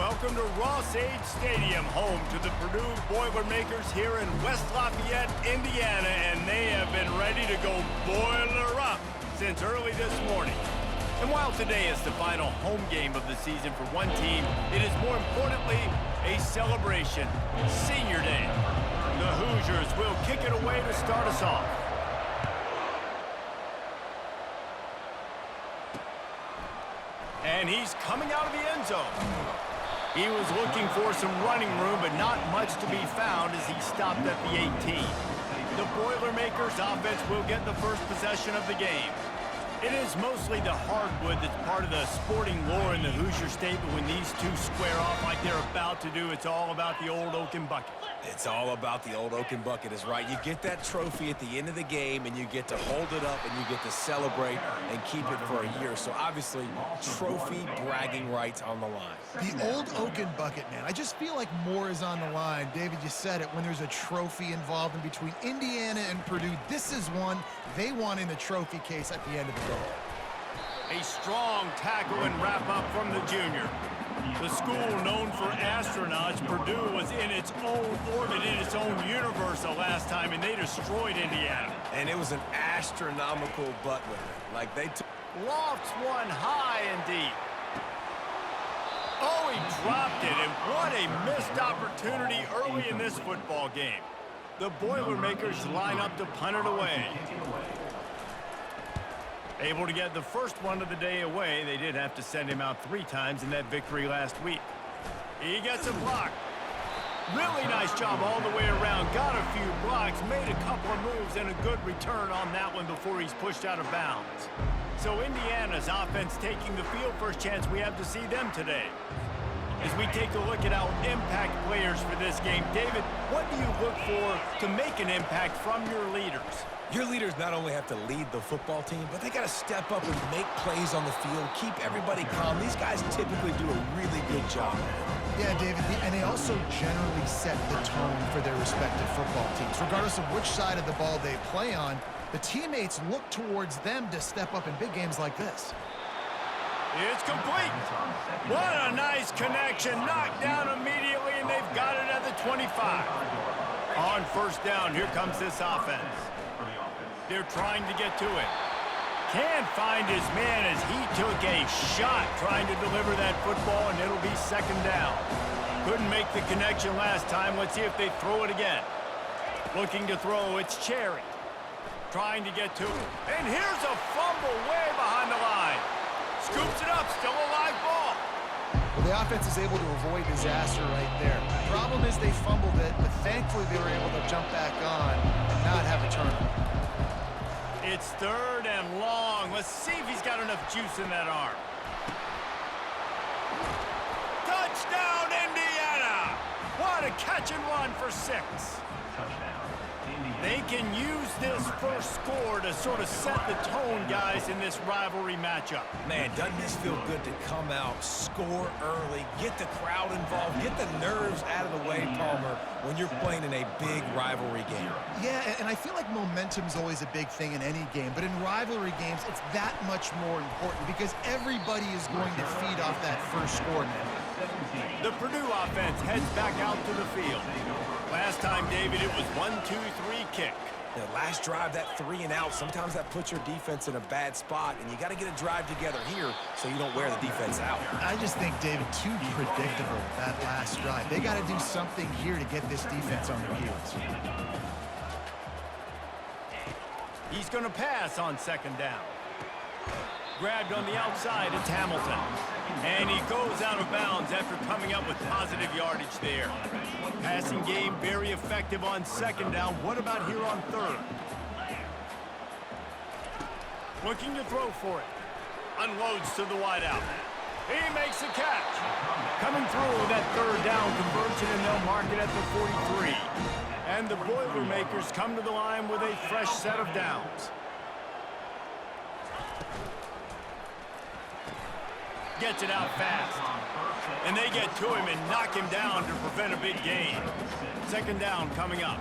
Welcome to Ross-Age Stadium, home to the Purdue Boilermakers here in West Lafayette, Indiana, and they have been ready to go boiler up since early this morning. And while today is the final home game of the season for one team, it is more importantly a celebration, Senior Day. The Hoosiers will kick it away to start us off. And he's coming out of the end zone. He was looking for some running room, but not much to be found as he stopped at the 18. The Boilermakers offense will get the first possession of the game. It is mostly the hardwood that's part of the sporting lore in the Hoosier State, but when these two square off like they're about to do, it's all about the old oaken bucket. It's all about the old oaken bucket is right. You get that trophy at the end of the game, and you get to hold it up, and you get to celebrate and keep it for a year. So obviously, trophy bragging rights on the line. The old oaken bucket, man. I just feel like more is on the line. David, you said it. When there's a trophy involved in between Indiana and Purdue, this is one they want in the trophy case at the end of the day. A strong tackle and wrap-up from the junior. The school known for astronauts, Purdue was in its own orbit, in its own universe the last time, and they destroyed Indiana. And it was an astronomical butt with it. Like they took... Lofts one high and deep. Oh, he dropped it, and what a missed opportunity early in this football game. The Boilermakers line up to punt it away. Able to get the first one of the day away. They did have to send him out 3 times in that victory last week. He gets a block. Really nice job all the way around. Got a few blocks, made a couple of moves, and a good return on that one before he's pushed out of bounds. So Indiana's offense taking the field. First chance we have to see them today. As we take a look at our impact players for this game, David, what do you look for to make an impact from your leaders? Your leaders not only have to lead the football team, but they got to step up and make plays on the field, keep everybody calm. These guys typically do a really good job. Yeah, David, and they also generally set the tone for their respective football teams. Regardless of which side of the ball they play on, the teammates look towards them to step up in big games like this. It's complete. What a nice connection. Knocked down immediately, and they've got it at the 25. On first down, here comes this offense. They're trying to get to it. Can't find his man as he took a shot trying to deliver that football, and it'll be second down. Couldn't make the connection last time. Let's see if they throw it again. Looking to throw, it's Cherry. Trying to get to it. And here's a fumble way behind the line. Scoops it up, still a live ball. Well, the offense is able to avoid disaster right there. The problem is they fumbled it, but thankfully they were able to jump back on and not have a turnover. It's third and long. Let's see if he's got enough juice in that arm. Touchdown, Indiana! What a catch and run for 6. They can use this first score to sort of set the tone, guys, in this rivalry matchup. Man, doesn't this feel good to come out, score early, get the crowd involved, get the nerves out of the way, Palmer, when you're playing in a big rivalry game? Yeah, and I feel like momentum's always a big thing in any game, but in rivalry games, it's that much more important because everybody is going to feed off that first score now. The Purdue offense heads back out to the field. Last time, David, it was 1-2-3 kick. The last drive, that 3 and out, sometimes that puts your defense in a bad spot, and you got to get a drive together here so you don't wear the defense out. I just think, David, too predictable, that last drive. They got to do something here to get this defense on their heels. He's going to pass on second down. Grabbed on the outside, it's Hamilton. And he goes out of bounds after coming up with positive yardage there. Passing game very effective on second down. What about here on third? Looking to throw for it. Unloads to the wideout. He makes the catch. Coming through that third down conversion, and they'll mark it at the 43. And the Boilermakers come to the line with a fresh set of downs. Gets it out fast. And they get to him and knock him down to prevent a big gain. Second down coming up.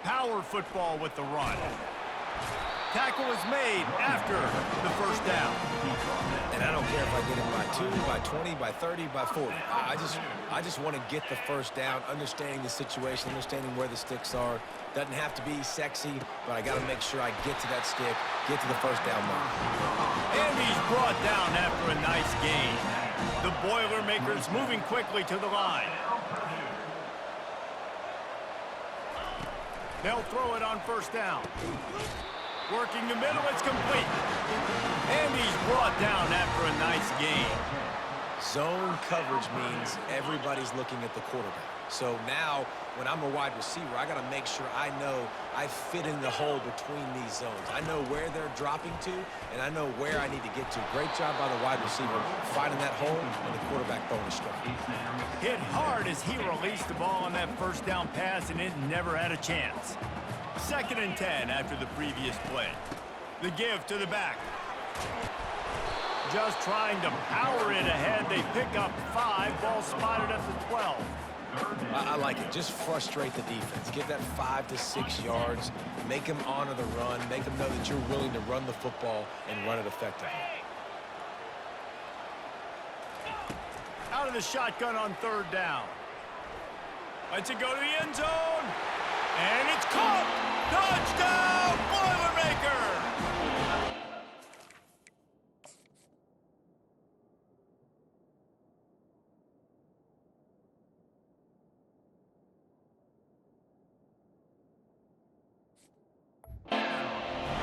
Power football with the run. Tackle is made after the first down. I don't care if I get it by 2, by 20, by 30, by 40. I just want to get the first down, understanding the situation, understanding where the sticks are. Doesn't have to be sexy, but I got to make sure I get to that stick, get to the first down mark. And he's brought down after a nice gain. The Boilermakers moving quickly to the line. They'll throw it on first down. Working the middle, it's complete. And he's brought down after a nice gain. Zone coverage means everybody's looking at the quarterback. So now, when I'm a wide receiver, I got to make sure I know I fit in the hole between these zones. I know where they're dropping to, and I know where I need to get to. Great job by the wide receiver finding that hole, and the quarterback bonus strike. Hit hard as he released the ball on that first down pass, and it never had a chance. 2nd and 10 after the previous play. The give to the back. Just trying to power it ahead. They pick up 5. Ball spotted at the 12. I like it. Just frustrate the defense. Give that 5 to 6 yards. Make them honor the run. Make them know that you're willing to run the football and run it effectively. Out of the shotgun on 3rd down. Lets it go to the end zone. And it's caught. Touchdown, Boilermakers!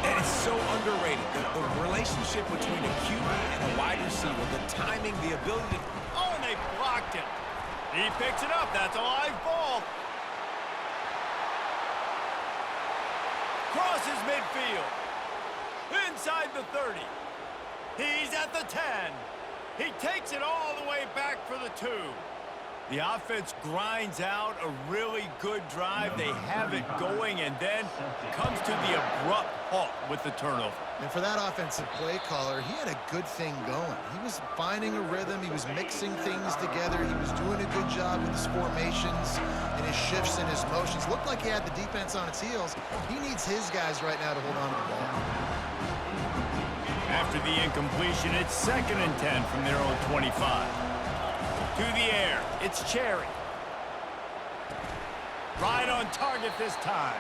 And it's so underrated. The relationship between a QB and a wide receiver, the timing, the ability to... Oh, and they blocked it. He picks it up. That's a live ball. Crosses midfield. Inside the 30. He's at the 10. He takes it all the way back for the 2. The offense grinds out a really good drive. They have it going and then comes to the abrupt halt with the turnover. And for that offensive play caller, he had a good thing going. He was finding a rhythm. He was mixing things together. He was doing a good job with his formations and his shifts and his motions. Looked like he had the defense on its heels. He needs his guys right now to hold on to the ball. After the incompletion, it's 2nd and 10 from their own 25. To the air, it's Cherry. Right on target this time.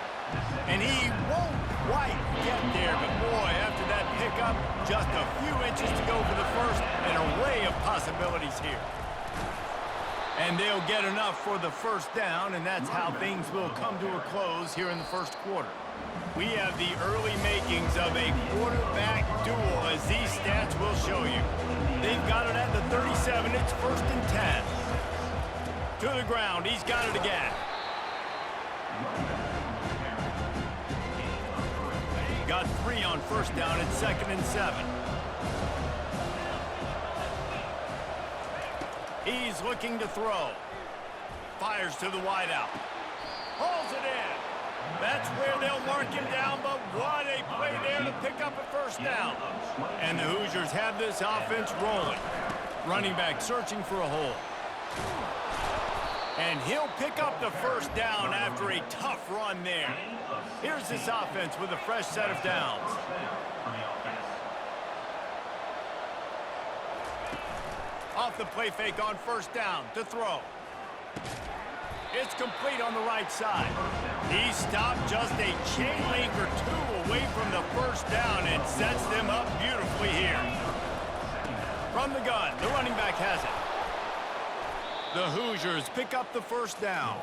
And he won't quite get there, but boy, after that pickup, just a few inches to go for the first, an array of possibilities here. And they'll get enough for the first down, and that's how things will come to a close here in the first quarter. We have the early makings of a quarterback duel, as these stats will show you. They've got it at the 37. It's 1st and 10. To the ground. He's got it again. Got 3 on first down. It's 2nd and 7. He's looking to throw. Fires to the wideout. Hauls it in. That's where they'll mark him down, but what a play there to pick up a first down. And the Hoosiers have this offense rolling. Running back searching for a hole. And he'll pick up the first down after a tough run there. Here's this offense with a fresh set of downs. Off the play fake on first down to throw. It's complete on the right side. He stopped just a chain link or 2 away from the first down and sets them up beautifully here. From the gun, the running back has it. The Hoosiers pick up the first down.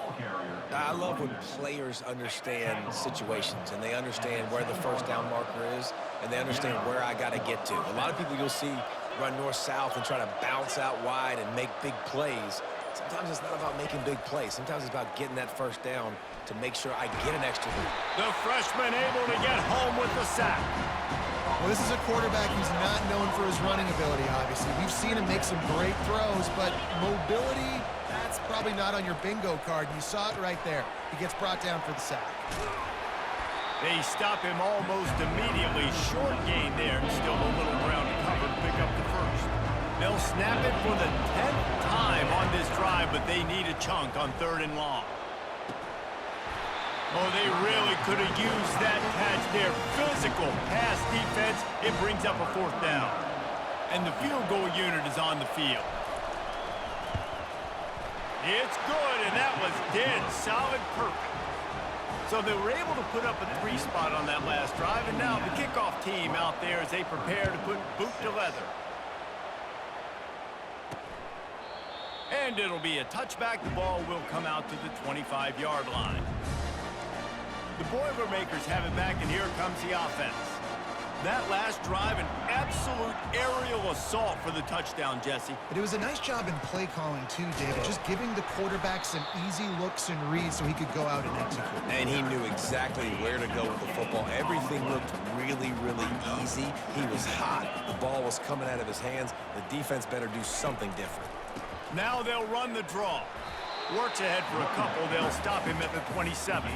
I love when players understand situations and they understand where the first down marker is and they understand where I got to get to. A lot of people you'll see run north-south and try to bounce out wide and make big plays. Sometimes it's not about making big plays. Sometimes it's about getting that first down to make sure I get an extra move. The freshman able to get home with the sack. Well, this is a quarterback who's not known for his running ability, obviously. We've seen him make some great throws, but mobility, that's probably not on your bingo card. You saw it right there. He gets brought down for the sack. They stop him almost immediately. Short gain there, and still a little ground to cover to pick up the first. They'll snap it for the 10th time on this drive, but they need a chunk on 3rd and long. Oh, they really could have used that catch there. Physical pass defense. It brings up a 4th down. And the field goal unit is on the field. It's good, and that was dead solid perfect. So they were able to put up a 3 spot on that last drive, and now the kickoff team out there as they prepare to put boot to leather. And it'll be a touchback. The ball will come out to the 25-yard line. The Boilermakers have it back, and here comes the offense. That last drive, an absolute aerial assault for the touchdown, Jesse. But it was a nice job in play calling too, David, just giving the quarterback some easy looks and reads so he could go out and execute. And he knew exactly where to go with the football. Everything looked really, really easy. He was hot. The ball was coming out of his hands. The defense better do something different. Now they'll run the draw. Works ahead for a couple. They'll stop him at the 27.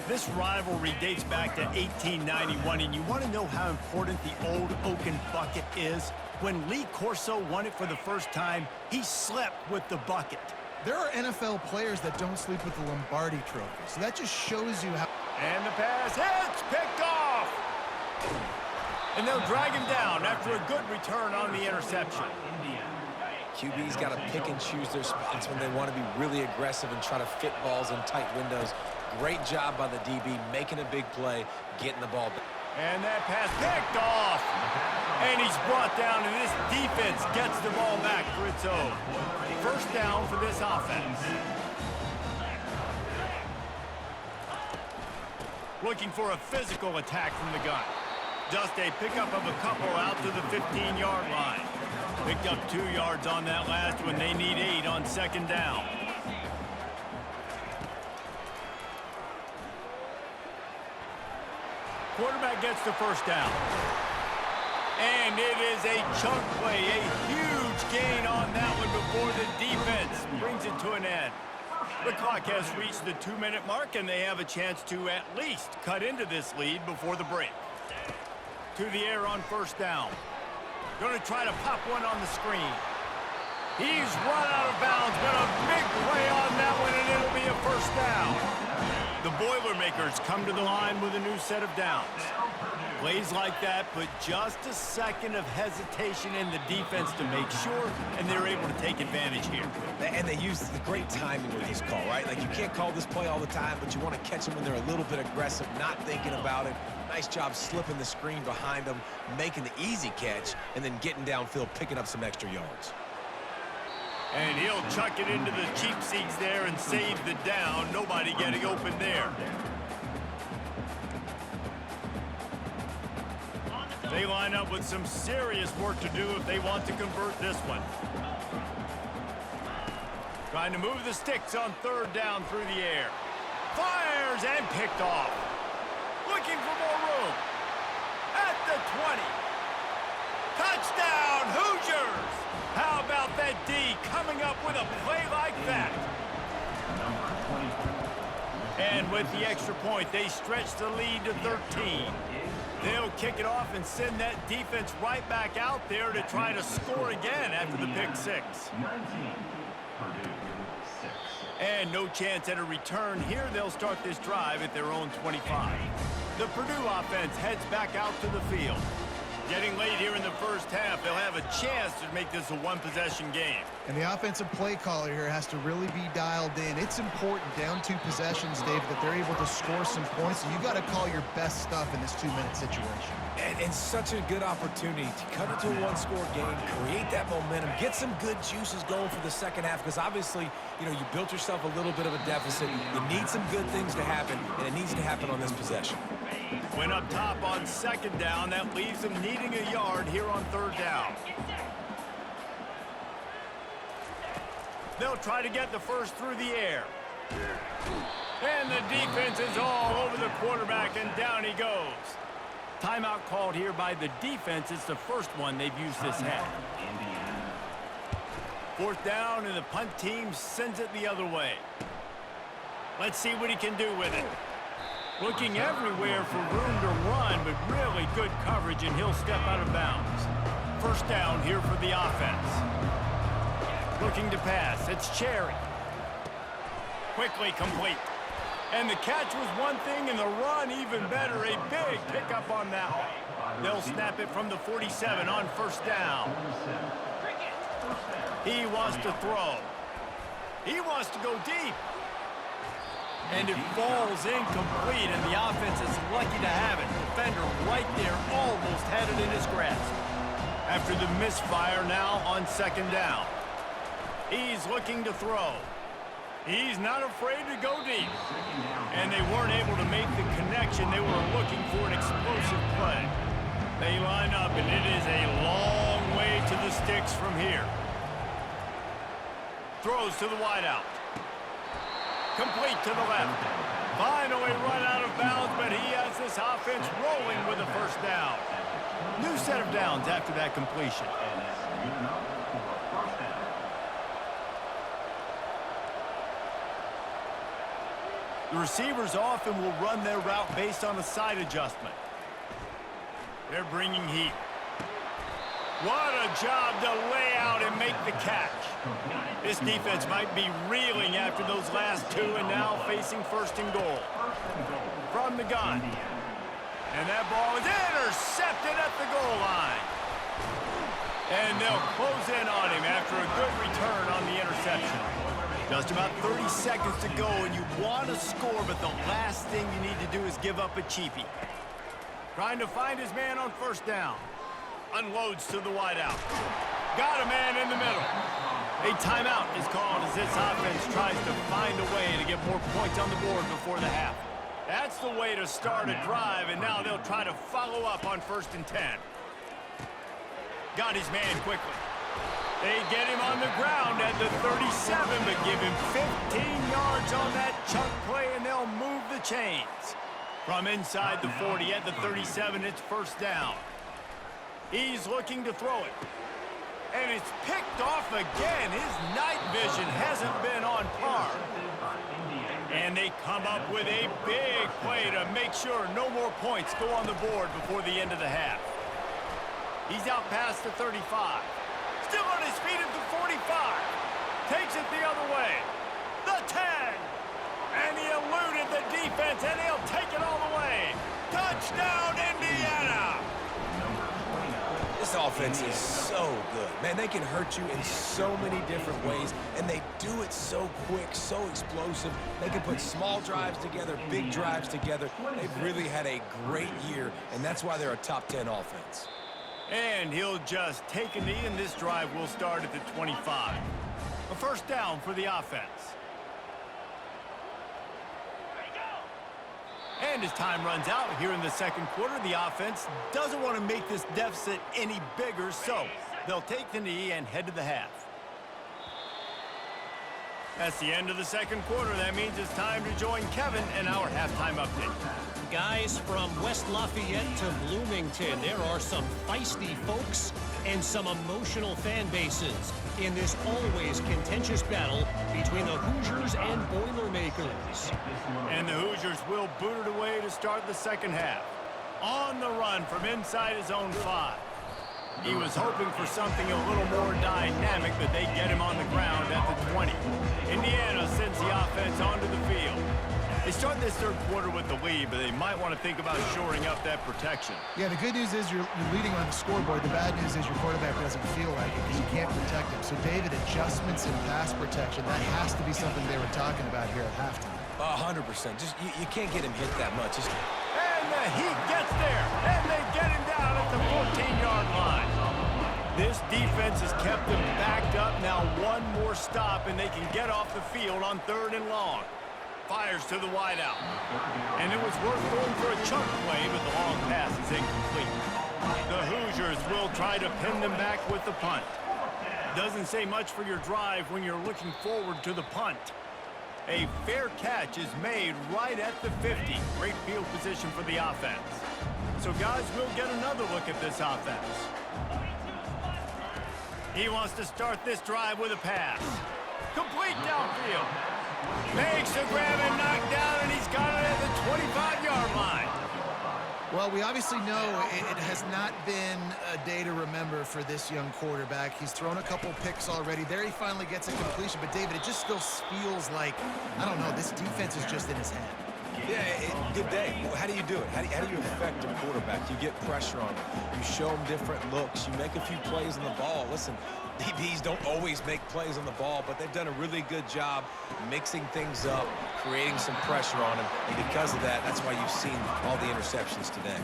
This rivalry dates back to 1891, and you want to know how important the old oaken bucket is? When Lee Corso won it for the first time, he slept with the bucket. There are NFL players that don't sleep with the Lombardi trophy, so that just shows you how... And the pass hits, picked off! And they'll drag him down after a good return on the interception. QB's got to pick and choose their spots when they want to be really aggressive and try to fit balls in tight windows. Great job by the DB, making a big play, getting the ball back. And that pass picked off. And he's brought down, and this defense gets the ball back for its own. First down for this offense. Looking for a physical attack from the gun. Just a pickup of a couple out to the 15-yard line. Picked up 2 yards on that last one. They need 8 on second down. Quarterback gets the first down. And it is a chunk play, a huge gain on that one before the defense brings it to an end. The clock has reached the 2-minute mark, and they have a chance to at least cut into this lead before the break. To the air on first down. Going to try to pop one on the screen. He's run out of bounds, but a big play on that one, and it'll be a first down. The Boilermakers come to the line with a new set of downs. Plays like that put just a second of hesitation in the defense to make sure, and they're able to take advantage here. And they use the great timing with this call, right? Like, you can't call this play all the time, but you want to catch them when they're a little bit aggressive, not thinking about it. Nice job slipping the screen behind them, making the easy catch, and then getting downfield, picking up some extra yards. And he'll chuck it into the cheap seats there and save the down. Nobody getting open there. They line up with some serious work to do if they want to convert this one. Trying to move the sticks on third down through the air. Fires and picked off. Looking for more room. At the 20. Touchdown, Hoosiers! How about that D coming up with a play like that? And with the extra point, they stretch the lead to 13. They'll kick it off and send that defense right back out there to try to score again after the pick six. And no chance at a return here. They'll start this drive at their own 25. The Purdue offense heads back out to the field. Getting late here in the first half, they'll have a chance to make this a one-possession game. And the offensive play caller here has to really be dialed in. It's important, down 2 possessions, Dave, that they're able to score some points. And you got to call your best stuff in this 2-minute situation. And such a good opportunity to cut it to a one-score game, create that momentum, get some good juices going for the second half, because obviously, you know, you built yourself a little bit of a deficit. You need some good things to happen, and it needs to happen on this possession. Went up top on second down. That leaves them needing a yard here on third down. They'll try to get the first through the air. And the defense is all over the quarterback, and down he goes. Timeout called here by the defense. It's the first one they've used this half. Fourth down, and the punt team sends it the other way. Let's see what he can do with it. Looking everywhere for room to run, but really good coverage, and he'll step out of bounds. First down here for the offense. Looking to pass. It's Cherry. Quickly complete. And the catch was one thing, and the run even better. A big pickup on that one. They'll snap it from the 47 on first down. He wants to throw. He wants to go deep. And it falls incomplete, and the offense is lucky to have it. Defender right there almost had it in his grasp. After the misfire now on second down. He's looking to throw. He's not afraid to go deep. And they weren't able to make the connection. They were looking for an explosive play. They line up, and it is a long way to the sticks from here. Throws to the wideout. Complete to the left. Finally run out of bounds, but he has this offense rolling with a first down. New set of downs after that completion. The receivers often will run their route based on a side adjustment. They're bringing heat. What a job to lay out and make the catch. This defense might be reeling after those last two and now facing first and goal. From the gun. And that ball is intercepted at the goal line. And they'll close in on him after a good return on the interception. Just about 30 seconds to go, and you want to score, but the last thing you need to do is give up a cheapie. Trying to find his man on first down. Unloads to the wideout. Got a man in the middle. A timeout is called as this offense tries to find a way to get more points on the board before the half. That's the way to start a drive, and now they'll try to follow up on 1st and 10. Got his man quickly. They get him on the ground at the 37, but give him 15 yards on that chunk play, and they'll move the chains. From inside the 40 at the 37, it's first down. He's looking to throw it. And it's picked off again. His night vision hasn't been on par. And they come up with a big play to make sure no more points go on the board before the end of the half. He's out past the 35. Still on his feet at the 45. Takes it the other way. The 10. And he eluded the defense, and he'll take it all the way. Touchdown, Indiana! This offense is so good. Man, they can hurt you in so many different ways, and they do it so quick, so explosive. They can put small drives together, big drives together. They've really had a great year, and that's why they're a top 10 offense. And he'll just take a knee, and this drive will start at the 25. A first down for the offense. And as time runs out here in the second quarter, the offense doesn't want to make this deficit any bigger, so they'll take the knee and head to the half. That's the end of the second quarter. That means it's time to join Kevin in our halftime update. Guys, from West Lafayette to Bloomington, there are some feisty folks and some emotional fan bases in this always contentious battle between the Hoosiers and Boilermakers. And the Hoosiers will boot it away to start the second half. On the run from inside his own 5. He was hoping for something a little more dynamic, but they get him on the ground at the 20. Indiana sends the offense onto the field. They start this third quarter with the lead, but they might want to think about shoring up that protection. Yeah, the good news is you're leading on the scoreboard. The bad news is your quarterback doesn't feel like it because you can't protect him. So, David, adjustments in pass protection, that has to be something they were talking about here at halftime. 100%. Just you can't get him hit that much. And the Heat gets there, and they get him down at the 14-yard line. This defense has kept them backed up. Now one more stop, and they can get off the field on 3rd and long. Fires to the wideout. And it was worth going for a chunk play, but the long pass is incomplete. The Hoosiers will try to pin them back with the punt. Doesn't say much for your drive when you're looking forward to the punt. A fair catch is made right at the 50. Great field position for the offense. So, guys, we'll get another look at this offense. He wants to start this drive with a pass. Complete downfield. Makes the grab and knocked down, and he's got it at the 25-yard line. Well, we obviously know it has not been a day to remember for this young quarterback. He's thrown a couple picks already. There he finally gets a completion. But, David, it just still feels like, I don't know, this defense is just in his head. Yeah, good day. Well, how do you do it? How do you affect a quarterback? You get pressure on him. You show him different looks. You make a few plays on the ball. Listen, DBs don't always make plays on the ball, but they've done a really good job mixing things up, creating some pressure on him. And because of that, that's why you've seen all the interceptions today.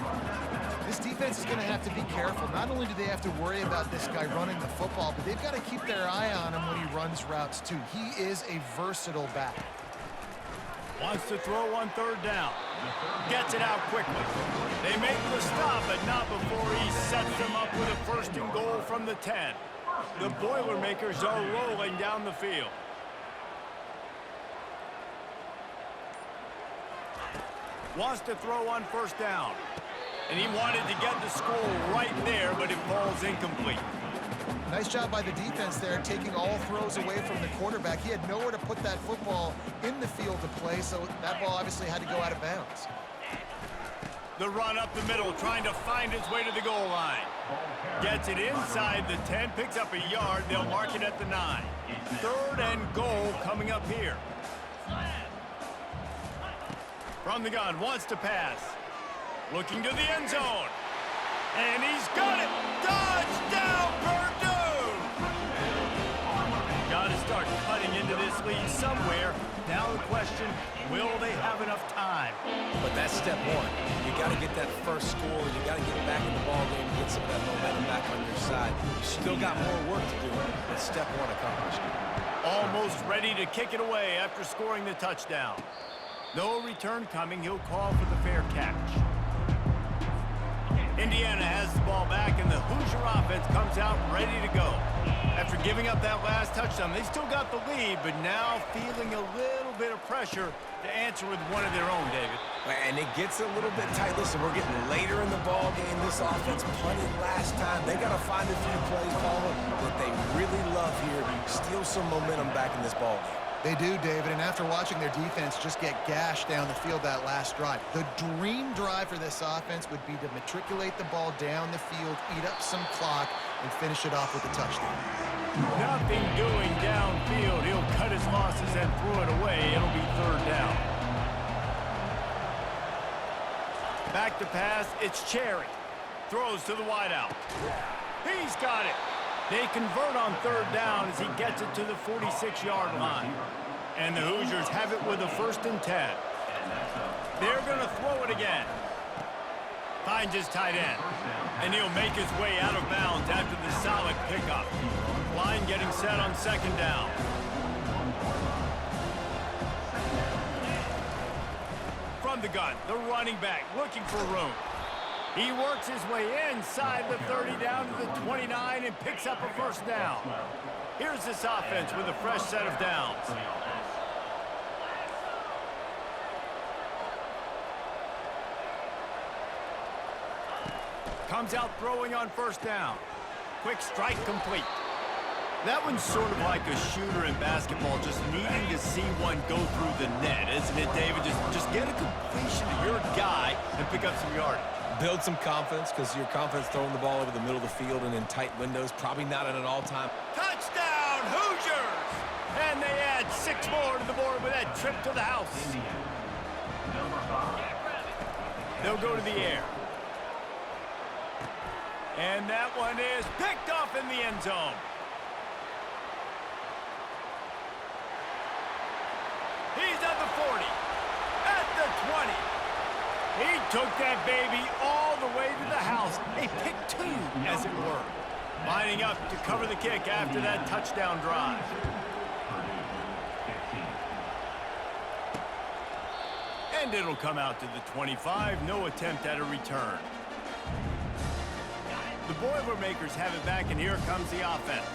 This defense is going to have to be careful. Not only do they have to worry about this guy running the football, but they've got to keep their eye on him when he runs routes, too. He is a versatile back. Wants to throw on third down. Gets it out quickly. They make the stop, but not before he sets them up with a first and goal from the 10. The Boilermakers are rolling down the field. Wants to throw on first down. And he wanted to get the score right there, but it falls incomplete. Nice job by the defense there, taking all throws away from the quarterback. He had nowhere to put that football in the field to play, so that ball obviously had to go out of bounds. The run up the middle, trying to find its way to the goal line. Gets it inside the 10, picks up a yard. They'll mark it at the 9. Third and goal coming up here. From the gun, wants to pass. Looking to the end zone. And he's got it! Touchdown, Purdue! Got to start cutting into this lead somewhere. Now the question, will they have enough time? But that's step one. You got to get that first score. You got to get back in the ball game and get some of that momentum back on your side. You still got more work to do, but step one accomplished. Almost ready to kick it away after scoring the touchdown. No return coming. He'll call for the fair catch. Indiana has the ball back, and the Hoosier offense comes out ready to go. After giving up that last touchdown, they still got the lead, but now feeling a little bit of pressure to answer with one of their own, David. And it gets a little bit tight. Listen, we're getting later in the ball game. This offense punted last time. They got to find a few plays, Paula, that they really love here. Steal some momentum back in this ball game. They do, David, and after watching their defense just get gashed down the field that last drive, the dream drive for this offense would be to matriculate the ball down the field, eat up some clock, and finish it off with a touchdown. Nothing doing downfield. He'll cut his losses and throw it away. It'll be third down. Back to pass. It's Cherry. Throws to the wideout. He's got it. They convert on third down as he gets it to the 46-yard line. And the Hoosiers have it with a 1st and 10. They're going to throw it again. Finds his tight end. And he'll make his way out of bounds after the solid pickup. Line getting set on 2nd down. From the gun, the running back looking for room. He works his way inside the 30 down to the 29 and picks up a 1st down. Here's this offense with a fresh set of downs. Comes out throwing on 1st down. Quick strike complete. That one's sort of like a shooter in basketball, just needing to see one go through the net, isn't it, David? Just get a completion to your guy and pick up some yardage. Build some confidence, because your confidence throwing the ball over the middle of the field and in tight windows, probably not at an all-time. Touchdown, Hoosiers! And they add 6 more to the board with that trip to the house. They'll go to the air. And that one is picked off in the end zone. He's at the 40, at the 20. He took that baby all the way to the house. A pick 2, as it were. Lining up to cover the kick after that touchdown drive. And it'll come out to the 25. No attempt at a return. The Boilermakers have it back, and here comes the offense.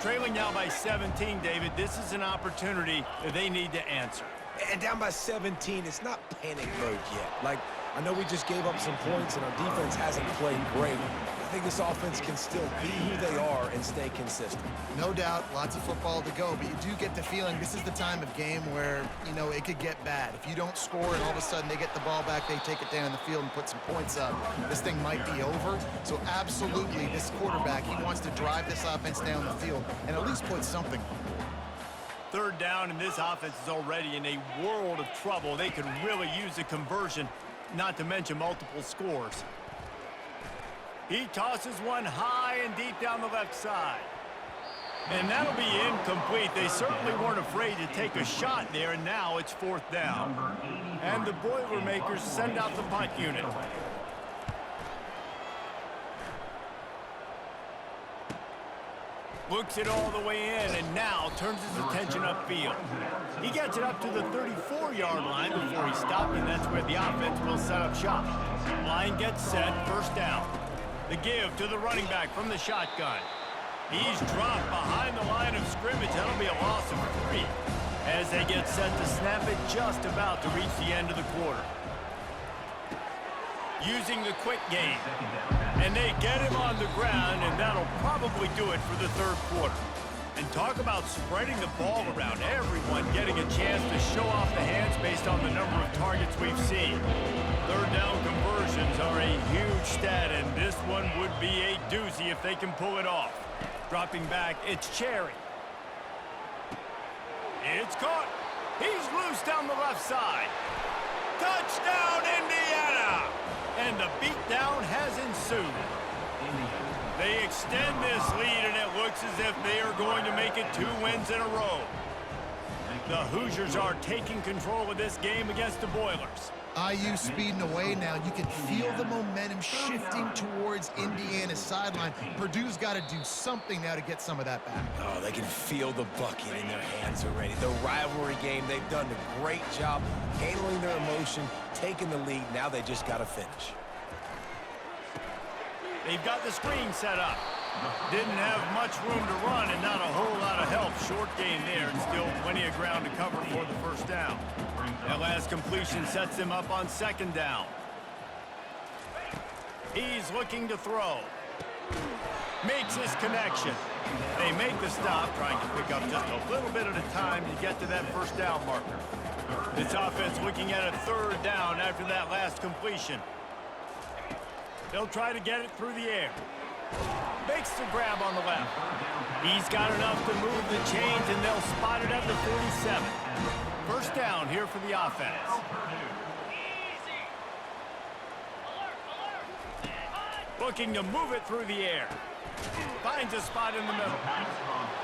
Trailing now by 17, David. This is an opportunity that they need to answer. And down by 17, it's not panic mode yet. Like, I know we just gave up some points and our defense hasn't played great. I think this offense can still be who they are and and stay consistent. No doubt, lots of football to go, but you do get the feeling this is the time of game where, you know, it could get bad. If you don't score and all of a sudden they get the ball back, they take it down the field and put some points up, this thing might be over. So absolutely, this quarterback, he wants to drive this offense down the field and at least put something. Third down, and this offense is already in a world of trouble. They could really use a conversion, not to mention multiple scores. He tosses one high and deep down the left side. And that'll be incomplete. They certainly weren't afraid to take a shot there, and now it's fourth down. And the Boilermakers send out the punt unit. Looks it all the way in, and now turns his attention upfield. He gets it up to the 34-yard line before he stopped, and that's where the offense will set up shop. Line gets set, first down. The give to the running back from the shotgun. He's dropped behind the line of scrimmage. That'll be a loss of 3 as they get set to snap it just about to reach the end of the quarter. Using the quick game. And they get him on the ground, and that'll probably do it for the third quarter. And talk about spreading the ball around. Everyone getting a chance to show off the hands based on the number of targets we've seen. Third down conversions are a huge stat, and this one would be a doozy if they can pull it off. Dropping back, it's Cherry. It's caught. He's loose down the left side. Touchdown, Indiana! And the beatdown has ensued. They extend this lead, and it looks as if they are going to make it 2 wins in a row. The Hoosiers are taking control of this game against the Boilers. IU speeding away now. You can feel the momentum shifting towards Indiana's sideline. Purdue's got to do something now to get some of that back. Oh, they can feel the bucket in their hands already. The rivalry game, they've done a great job handling their emotion, taking the lead. Now they just got to finish. They've got the screen set up. Didn't have much room to run and not a whole lot of help. Short gain there and still plenty of ground to cover for the first down. That last completion sets him up on second down. He's looking to throw. Makes his connection. They make the stop, trying to pick up just a little bit at a time to get to that first down marker. This offense looking at a third down after that last completion. They'll try to get it through the air. Makes the grab on the left. He's got enough to move the chains, and they'll spot it at the 47. First down here for the offense. Looking to move it through the air. Finds a spot in the middle.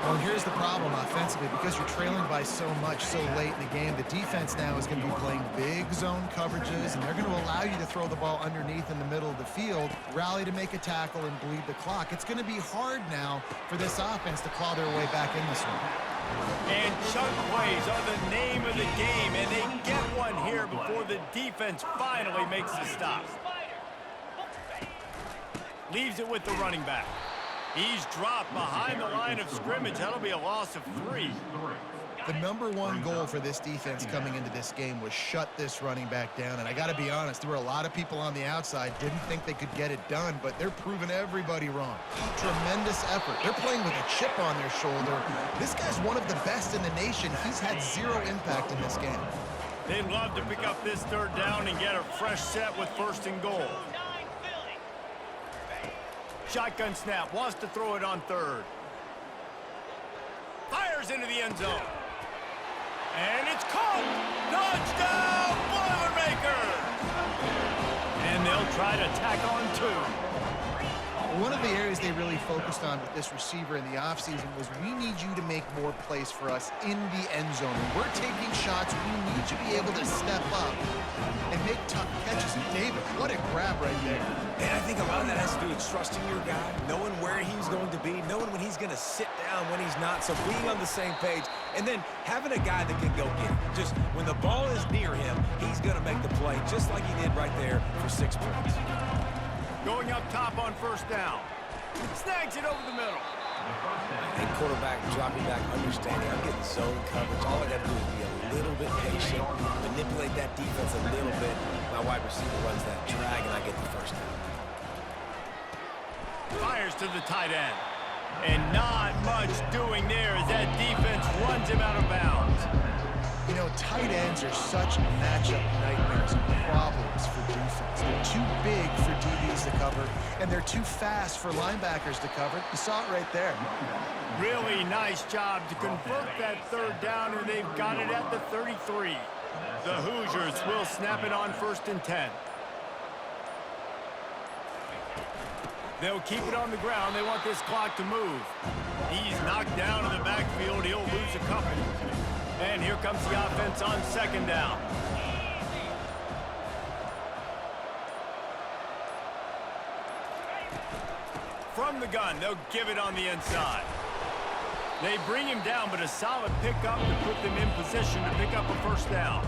Well, here's the problem offensively. Because you're trailing by so much so late in the game, the defense now is going to be playing big zone coverages, and they're going to allow you to throw the ball underneath in the middle of the field, rally to make a tackle, and bleed the clock. It's going to be hard now for this offense to claw their way back in this one. And chunk plays are the name of the game, and they get one here before the defense finally makes the stop. Leaves it with the running back. He's dropped behind the line of scrimmage. That'll be a loss of 3. The #1 goal for this defense coming into this game was shut this running back down. And I got to be honest, there were a lot of people on the outside didn't think they could get it done, but they're proving everybody wrong. Tremendous effort. They're playing with a chip on their shoulder. This guy's one of the best in the nation. He's had 0 impact in this game. They'd love to pick up this third down and get a fresh set with first and goal. Shotgun snap, wants to throw it on third. Fires into the end zone. And it's caught. Touchdown, Boilermakers! And they'll try to tack on 2. One of the areas they really focused on with this receiver in the offseason was we need you to make more plays for us in the end zone. When we're taking shots, we need you to be able to step up and make tough catches. And David, what a grab right there. And I think a lot of that has to do with trusting your guy, knowing where he's going to be, knowing when he's going to sit down, when he's not, so being on the same page, and then having a guy that can go get it. Just when the ball is near him, he's going to make the play, just like he did right there for 6 points. Going up top on first down. Snags it over the middle. And quarterback dropping back, understanding I'm getting zone coverage. All I got to do is be a little bit patient, manipulate that defense a little bit. My wide receiver runs that drag, and I get the first down. Fires to the tight end. And much doing there as that defense runs him out of bounds. You know, tight ends are such matchup nightmares and problems for defense. They're too big for DBs to cover, and they're too fast for linebackers to cover. You saw it right there. Really nice job to convert that third down, and they've got it at the 33. The Hoosiers will snap it on 1st and 10. They'll keep it on the ground. They want this clock to move. He's knocked down in the backfield. He'll lose a couple. And here comes the offense on 2nd down. From the gun, they'll give it on the inside. They bring him down, but a solid pickup to put them in position to pick up a 1st down.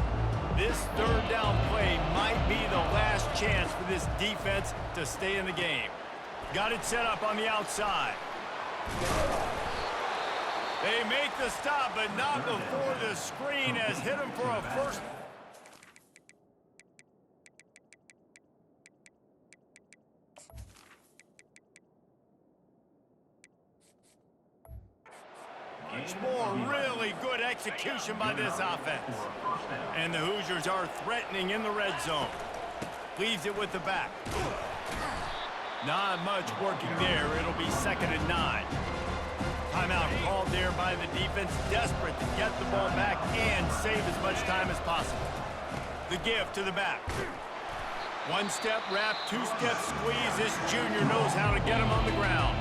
This 3rd down play might be the last chance for this defense to stay in the game. Got it set up on the outside. They make the stop, but not before the screen has hit him for a 1st. Much more really good execution by this offense. And the Hoosiers are threatening in the red zone. Leaves it with the back. Not much working there. It'll be 2nd and 9. Timeout called there by the defense, desperate to get the ball back and save as much time as possible. The give to the back. 1-step wrap, 2-step squeeze. This junior knows how to get him on the ground.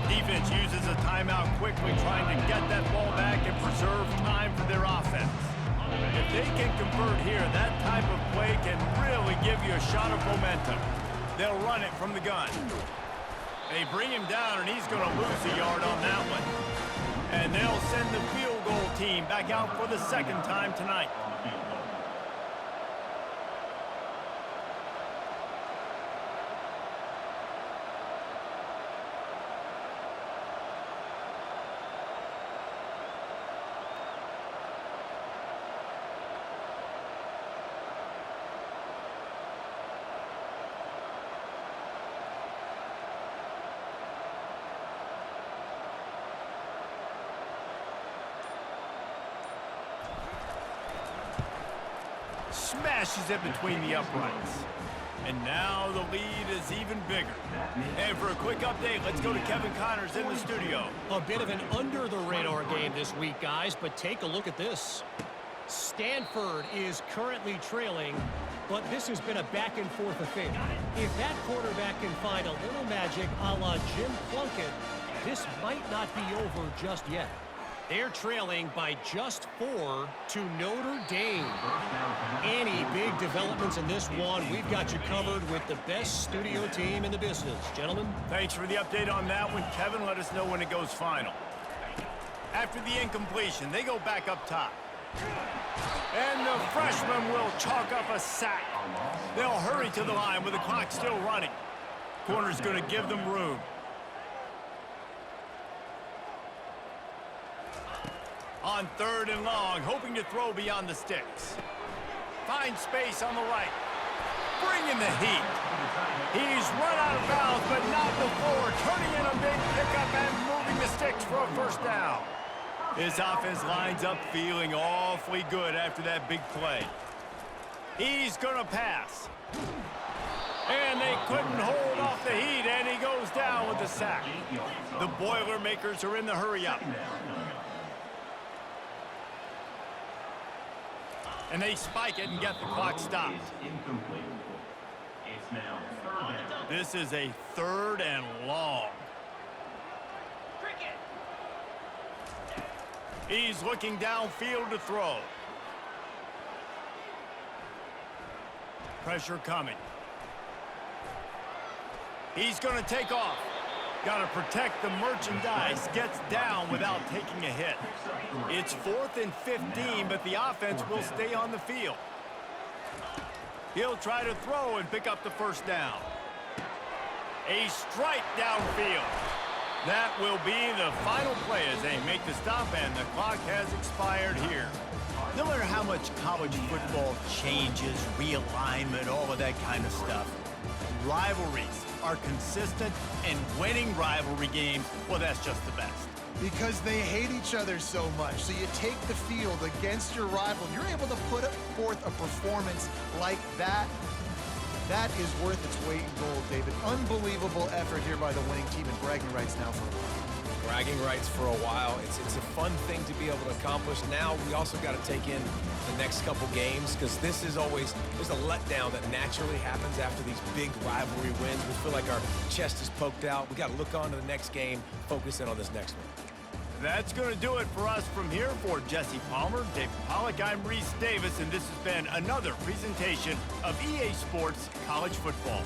Defense uses a timeout quickly, trying to get that ball back and preserve time for their offense. If they can convert here, that type of play can really give you a shot of momentum. They'll run it from the gun. They bring him down, and he's going to lose a yard on that one. And they'll send the field goal team back out for the 2nd time tonight. Smashes it between the uprights. And now the lead is even bigger. And for a quick update, let's go to Kevin Connors in the studio. A bit of an under-the-radar game this week, guys, but take a look at this. Stanford is currently trailing, but this has been a back-and-forth affair. If that quarterback can find a little magic a la Jim Plunkett, this might not be over just yet. They're trailing by just 4 to Notre Dame. Any big developments in this one, we've got you covered with the best studio team in the business. Gentlemen. Thanks for the update on that one, Kevin. Let us know when it goes final. After the incompletion, they go back up top. And the freshman will chalk up a sack. They'll hurry to the line with the clock still running. Corner's going to give them room. On 3rd and long, hoping to throw beyond the sticks. Finds space on the right. Bringing the heat. He's run out of bounds, but not before turning in a big pickup and moving the sticks for a 1st down. This offense lines up feeling awfully good after that big play. He's going to pass. And they couldn't hold off the heat, and he goes down with the sack. The Boilermakers are in the hurry-up. And they spike it and get the clock stopped. This is a 3rd and long. He's looking downfield to throw. Pressure coming. He's going to take off. Got to protect the merchandise. Gets down without taking a hit. It's 4th and 15, but the offense will stay on the field. He'll try to throw and pick up the 1st down. A strike downfield. That will be the final play as they make the stop, and the clock has expired here. No matter how much college football changes, realignment, all of that kind of stuff, rivalries are consistent, and winning rivalry games, well, that's just the best. Because they hate each other so much. So you take the field against your rival. You're able to put forth a performance like that. That is worth its weight in gold, David. Unbelievable effort here by the winning team, and bragging rights now for a while. Bragging rights for a while. It's a fun thing to be able to accomplish. Now we also got to take in the next couple games, because this is always, there's a letdown that naturally happens after these big rivalry wins. We feel like our chest is poked out. We got to look on to the next game, focus in on this next one. That's going to do it for us from here. For Jesse Palmer, David Pollack, I'm Reese Davis, and this has been another presentation of EA Sports College Football.